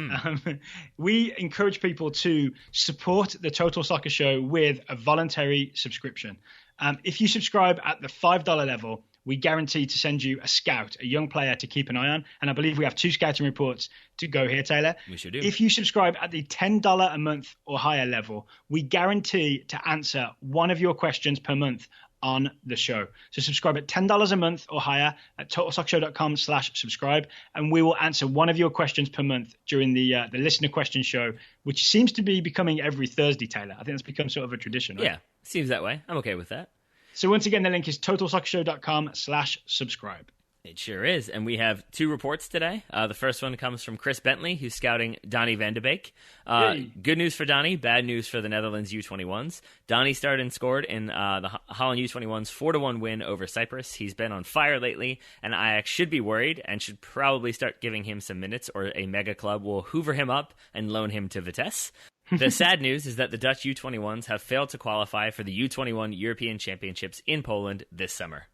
we encourage people to support the Total Soccer Show with a voluntary subscription. If you subscribe at the $5 level, we guarantee to send you a scout, a young player to keep an eye on. And I believe we have 2 scouting reports to go here, Taylor. We should do. If you subscribe at the $10 a month or higher level, we guarantee to answer one of your questions per month on the show. So subscribe at $10 a month or higher at totalsoccershow.com/subscribe, and we will answer one of your questions per month during the listener question show, which seems to be becoming every Thursday, Taylor. I think that's become sort of a tradition, right? Yeah, seems that way. I'm okay with that. So once again, the link is totalsoccershow.com/subscribe. It sure is. And we have 2 reports today. The first one comes from Chris Bentley, who's scouting Donny van de Beek. Good news for Donny, bad news for the Netherlands U21s. Donny started and scored in the Holland U21s 4-1 win over Cyprus. He's been on fire lately, and Ajax should be worried and should probably start giving him some minutes, or a mega club will hoover him up and loan him to Vitesse. The sad news is that the Dutch U21s have failed to qualify for the U21 European Championships in Poland this summer.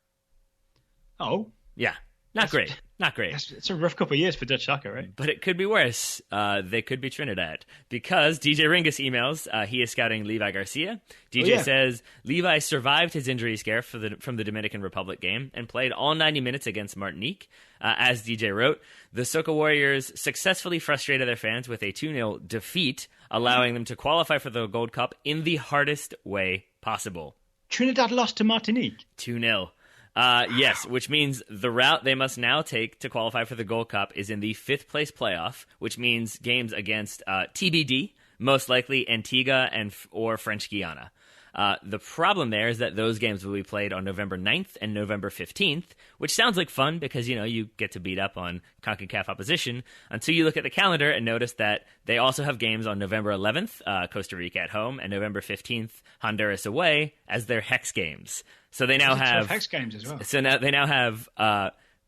Oh. Yeah, not great. It's a rough couple of years for Dutch soccer, right? But it could be worse. They could be Trinidad. Because DJ Ringus emails, he is scouting Levi Garcia. DJ says, Levi survived his injury scare from the Dominican Republic game and played all 90 minutes against Martinique. As DJ wrote, the Soca Warriors successfully frustrated their fans with a 2-0 defeat, allowing them to qualify for the Gold Cup in the hardest way possible. Trinidad lost to Martinique? 2-0. Yes, which means the route they must now take to qualify for the Gold Cup is in the 5th place playoff, which means games against TBD, most likely Antigua or French Guiana. The problem there is that those games will be played on November 9th and November 15th, which sounds like fun because, you get to beat up on CONCACAF opposition until you look at the calendar and notice that they also have games on November 11th, Costa Rica at home, and November 15th, Honduras away as their hex games. So they now have hex games as well. So now they have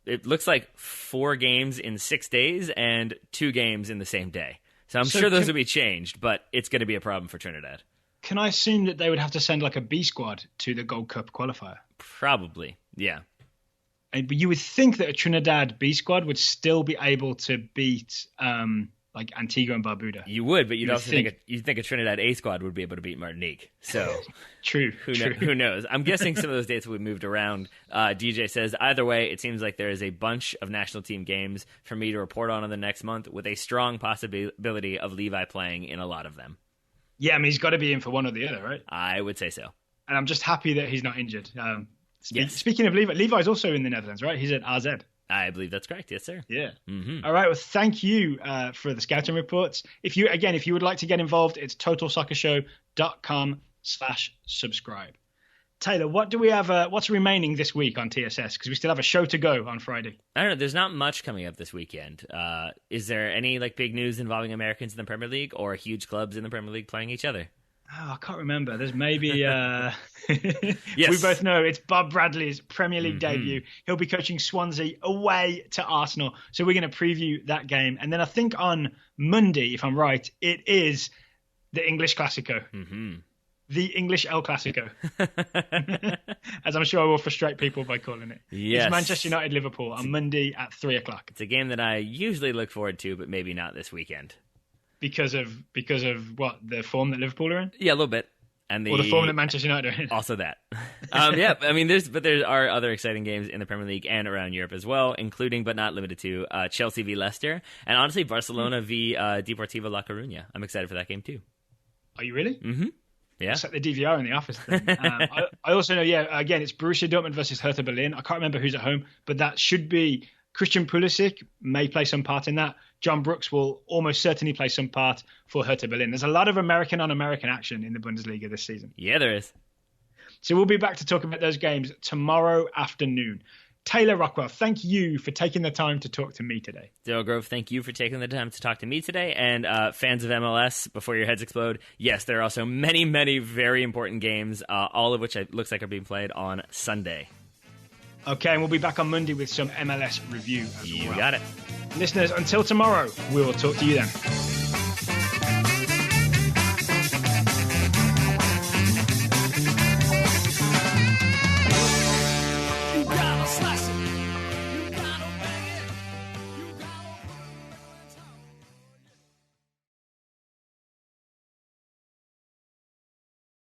it looks like 4 games in 6 days and 2 games in the same day. So I'm sure those will be changed, but it's going to be a problem for Trinidad. can I assume that they would have to send like a B squad to the Gold Cup qualifier? Probably, yeah. But you would think that a Trinidad B squad would still be able to beat like Antigua and Barbuda. You would, but you'd also think a Trinidad A squad would be able to beat Martinique. So true. Who knows? I'm guessing some of those dates will be moved around. DJ says, either way, it seems like there is a bunch of national team games for me to report on in the next month, with a strong possibility of Levi playing in a lot of them. Yeah, I mean, he's got to be in for one or the other, right? I would say so. And I'm just happy that he's not injured. Yes. Speaking of Levi's also in the Netherlands, right? He's at AZ. I believe that's correct. Yes, sir. Yeah. Mm-hmm. All right. Well, thank you for the scouting reports. If you would like to get involved, it's totalsoccershow.com/subscribe. Taylor, what do we have? What's remaining this week on TSS? Because we still have a show to go on Friday. I don't know. There's not much coming up this weekend. Is there any like big news involving Americans in the Premier League or huge clubs in the Premier League playing each other? Oh, I can't remember. There's maybe... Yes. We both know it's Bob Bradley's Premier League debut. He'll be coaching Swansea away to Arsenal. So we're going to preview that game. And then I think on Monday, if I'm right, it is the English Classico. Mm-hmm. The English El Clasico. As I'm sure I will frustrate people by calling it. Yes. It's Manchester United-Liverpool on Monday at 3:00. It's a game that I usually look forward to, but maybe not this weekend. Because of what, the form that Liverpool are in? Yeah, a little bit. And or the form that Manchester United are in. Also that. Yeah, I mean, there are other exciting games in the Premier League and around Europe as well, including but not limited to Chelsea v Leicester, and honestly Barcelona v Deportivo La Coruña. I'm excited for that game too. Are you really? Mm-hmm. Yeah. Set the DVR in the office. I also know, again, it's Borussia Dortmund versus Hertha Berlin. I can't remember who's at home, but that should be Christian Pulisic may play some part in that. John Brooks will almost certainly play some part for Hertha Berlin. There's a lot of American on American action in the Bundesliga this season. Yeah, there is. So we'll be back to talk about those games tomorrow afternoon. Taylor Rockwell, thank you for taking the time to talk to me today. Dale Grove, thank you for taking the time to talk to me today. And fans of MLS, before your heads explode, yes, there are also many, many very important games, all of which it looks like are being played on Sunday. Okay, and we'll be back on Monday with some MLS review as well. You got it. Listeners, until tomorrow, we will talk to you then.